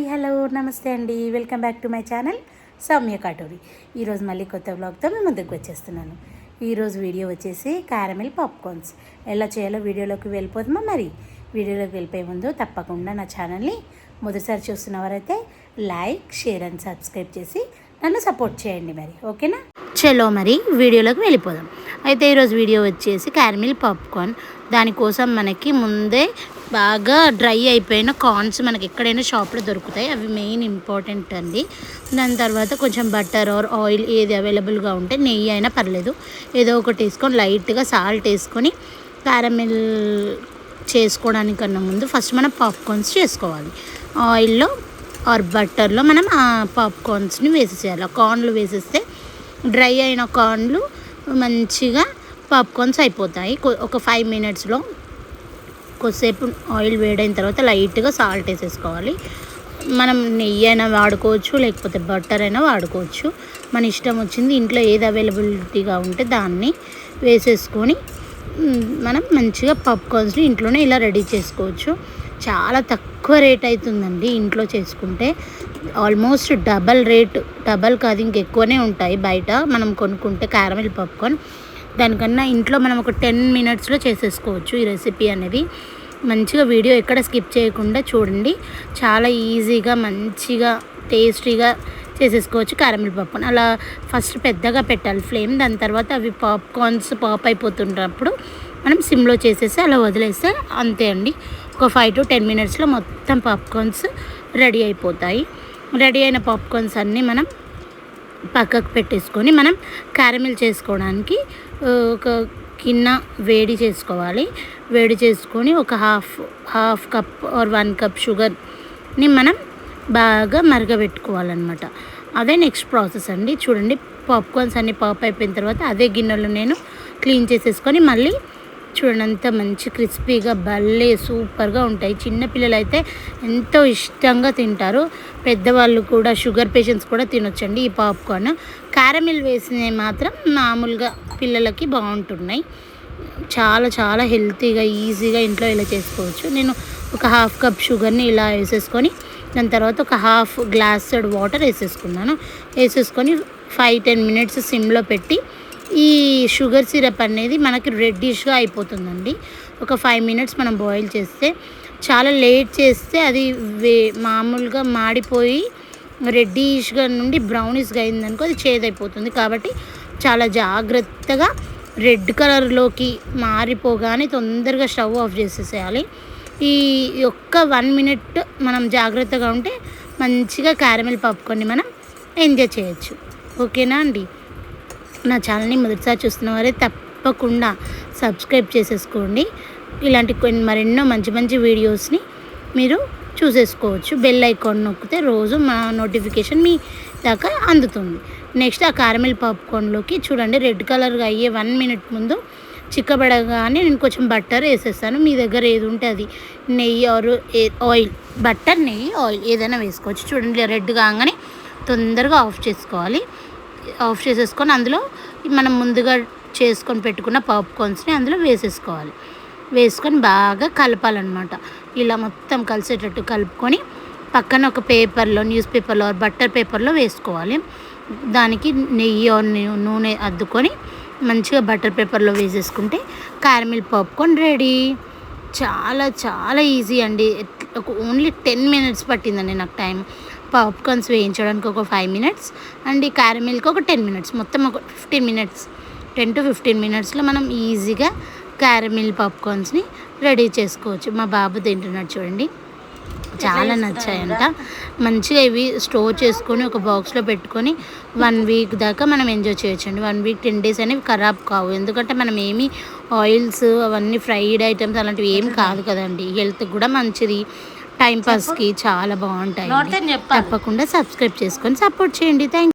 Hello నమస్తే అండి, welcome back to my channel Soumya Katuri. ఈరోజు మళ్ళీ కొత్త వ్లాగ్తో మీ ముందుకు వచ్చేస్తున్నాను. ఈరోజు వీడియో వచ్చేసి క్యారమిల్ పాప్కార్న్స్ ఎలా చేయాలో వీడియోలోకి వెళ్ళిపోదామా. మరి వీడియోలోకి వెళ్ళిపోయే ముందు తప్పకుండా నా ఛానల్ని మొదటిసారి చూస్తున్నవారైతే లైక్, షేర్ అండ్ సబ్స్క్రైబ్ చేసి నన్ను సపోర్ట్ చేయండి. మరి ఓకేనా, చలో మరి వీడియోలోకి వెళ్ళిపోదాం. అయితే ఈరోజు వీడియో వచ్చేసి క్యారమిల్ పాప్కార్న్. దానికోసం మనకి ముందే బాగా డ్రై అయిపోయిన కార్న్స్ మనకి ఎక్కడైనా షాప్లో దొరుకుతాయి, అవి మెయిన్ ఇంపార్టెంట్ అండి. దాని తర్వాత కొంచెం బటర్ ఆర్ ఆయిల్ ఏది అవైలబుల్గా ఉంటే, నెయ్యి అయినా పర్లేదు, ఏదో ఒకటి వేసుకొని లైట్గా సాల్ట్ వేసుకొని క్యారమిల్ చేసుకోవడానికన్నా ముందు ఫస్ట్ మనం పాప్కార్న్స్ చేసుకోవాలి. ఆయిల్లో ఆర్ బటర్లో మనం ఆ పాప్కార్న్స్ని వేసేసేయాలి. ఆ కార్న్లు వేసేస్తే డ్రై అయిన కార్న్లు మంచిగా పాప్కార్న్స్ అయిపోతాయి. ఒక 5 మినిట్స్లో కొద్దిసేపు ఆయిల్ వేడైన తర్వాత లైట్గా సాల్ట్ వేసేసుకోవాలి. మనం నెయ్యి అయినా వాడుకోవచ్చు, లేకపోతే బటర్ అయినా వాడుకోవచ్చు, మన ఇష్టం వచ్చింది. ఇంట్లో ఏది అవైలబిలిటీగా ఉంటే దాన్ని వేసేసుకొని మనం మంచిగా పాప్కార్న్స్ని ఇంట్లోనే ఇలా రెడీ చేసుకోవచ్చు. చాలా తక్కువ రేట్ అవుతుందండి ఇంట్లో చేసుకుంటే. ఆల్మోస్ట్ డబల్ కాదు ఇంకెక్కువనే ఉంటాయి బయట మనం కొనుక్కుంటే క్యారమిల్ పాప్కార్న్. దానికన్నా ఇంట్లో మనం ఒక 10 మినిట్స్లో చేసేసుకోవచ్చు ఈ రెసిపీ అనేది. మంచిగా వీడియో ఎక్కడ స్కిప్ చేయకుండా చూడండి. చాలా ఈజీగా మంచిగా టేస్టీగా చేసేసుకోవచ్చు క్యారమిల్ పాప్కార్న్. అలా ఫస్ట్ పెద్దగా పెట్టాలి ఫ్లేమ్. దాని తర్వాత అవి పాప్కార్న్స్ పాప్ అయిపోతున్నప్పుడు మనం సిమ్లో చేసేసి అలా వదిలేస్తే అంతే అండి. ఒక 5 to 10 మినిట్స్లో మొత్తం పాప్కార్న్స్ రెడీ అయిపోతాయి. రెడీ అయిన పాప్కార్న్స్ అన్నీ మనం పక్కకు పెట్టేసుకొని మనం క్యారమిల్ చేసుకోవడానికి ఒక గిన్నె వేడి చేసుకోవాలి. వేడి చేసుకొని ఒక హాఫ్ కప్ ఆర్ 1 కప్ షుగర్ని మనం బాగా మరగబెట్టుకోవాలన్నమాట. అదే నెక్స్ట్ ప్రాసెస్ అండి. చూడండి, పాప్కార్న్స్ అన్నీ పాప్ అయిపోయిన తర్వాత అదే గిన్నెలో నేను క్లీన్ చేసేసుకొని మళ్ళీ చూడండి అంత మంచి క్రిస్పీగా భలే సూపర్గా ఉంటాయి. చిన్నపిల్లలు అయితే ఎంతో ఇష్టంగా తింటారు, పెద్దవాళ్ళు కూడా, షుగర్ పేషెంట్స్ కూడా తినొచ్చండి ఈ పాప్కార్న్. క్యారమిల్ వేసినవి మాత్రం మామూలుగా పిల్లలకి బాగుంటున్నాయి. చాలా చాలా హెల్తీగా ఈజీగా ఇంట్లో ఇలా చేసుకోవచ్చు. నేను ఒక హాఫ్ కప్ షుగర్ని ఇలా వేసేసుకొని దాని తర్వాత ఒక హాఫ్ గ్లాసెడ్ వాటర్ వేసేసుకున్నాను. వేసేసుకొని 5-10 మినిట్స్ సిమ్లో పెట్టి ఈ షుగర్ సిరప్ అనేది మనకి రెడ్డిష్గా అయిపోతుందండి. ఒక 5 మినిట్స్ మనం బాయిల్ చేస్తే, చాలా లేట్ చేస్తే అది మామూలుగా మాడిపోయి రెడ్డిష్గా నుండి బ్రౌనిష్గా అయిందనుకో అది చేదైపోతుంది. కాబట్టి చాలా జాగ్రత్తగా రెడ్ కలర్లోకి మారిపోగానే తొందరగా స్టవ్ ఆఫ్ చేసేసేయాలి. ఈ ఒక్క 1 మినిట్ మనం జాగ్రత్తగా ఉంటే మంచిగా క్యారమిల్ పాప్కార్న్ని మనం ఎంజాయ్ చేయొచ్చు. ఓకేనా అండి. నా ఛానల్ని మొదటిసారి చూస్తున్న వారే తప్పకుండా సబ్స్క్రైబ్ చేసేసుకోండి. ఇలాంటి మరెన్నో మంచి మంచి వీడియోస్ని మీరు చూసేసుకోవచ్చు. బెల్ ఐకాన్ నొక్కితే రోజు మా నోటిఫికేషన్ మీ దాకా అందుతుంది. నెక్స్ట్ ఆ క్యారమిల్ పాప్కార్న్లోకి చూడండి రెడ్ కలర్గా అయ్యే 1 మినిట్ ముందు చిక్కబడగానే నేను కొంచెం బటర్ వేసేస్తాను. మీ దగ్గర ఏది ఉంటే అది, నెయ్యి ఆర్ ఆయిల్, బటర్, నెయ్యి, ఆయిల్ ఏదైనా వేసుకోవచ్చు. చూడండి రెడ్ కాగానే తొందరగా ఆఫ్ చేసుకోవాలి. ఆఫ్ చేసేసుకొని అందులో మనం ముందుగా చేసుకొని పెట్టుకున్న పాప్కార్న్స్ని అందులో వేసేసుకోవాలి. వేసుకొని బాగా కలపాలన్నమాట. ఇలా మొత్తం కలిసేటట్టు కలుపుకొని పక్కన ఒక పేపర్లో, న్యూస్ పేపర్లో ఆర్ బటర్ పేపర్లో వేసుకోవాలి. దానికి నెయ్యి ఆర్ నూనె అద్దుకొని మంచిగా బటర్ పేపర్లో వేసేసుకుంటే క్యారమిల్ పాప్కార్న్ రెడీ. చాలా చాలా ఈజీ అండి. ఓన్లీ 10 మినిట్స్ పట్టిందండి నాకు టైం. పాప్కార్న్స్ వేయించడానికి ఒక 5 మినిట్స్ అండ్ ఈ క్యారమిల్కి ఒక 10 మినిట్స్, మొత్తం ఒక 15 మినిట్స్, 10 to 15 మినిట్స్లో మనం ఈజీగా క్యారమిల్ పాప్కార్న్స్ని రెడీ చేసుకోవచ్చు. మా బాబు తింటున్నాడు చూడండి, చాలా నచ్చాయంట. మంచిగా ఇవి స్టోర్ చేసుకొని ఒక బాక్స్లో పెట్టుకొని 1 వీక్ దాకా మనం ఎంజాయ్ చేయొచ్చండి. 1 వీక్ 10 డేస్ అనేవి ఖరాబ్ కావు, ఎందుకంటే మనం ఏమి ఆయిల్స్ అవన్నీ ఫ్రైడ్ ఐటమ్స్ అలాంటివి ఏమి కాదు కదండి. హెల్త్కి కూడా మంచిది, టైంపాస్కి చాలా బాగుంటాయి. తప్పకుండా సబ్స్క్రైబ్ చేసుకొని సపోర్ట్ చేయండి. థ్యాంక్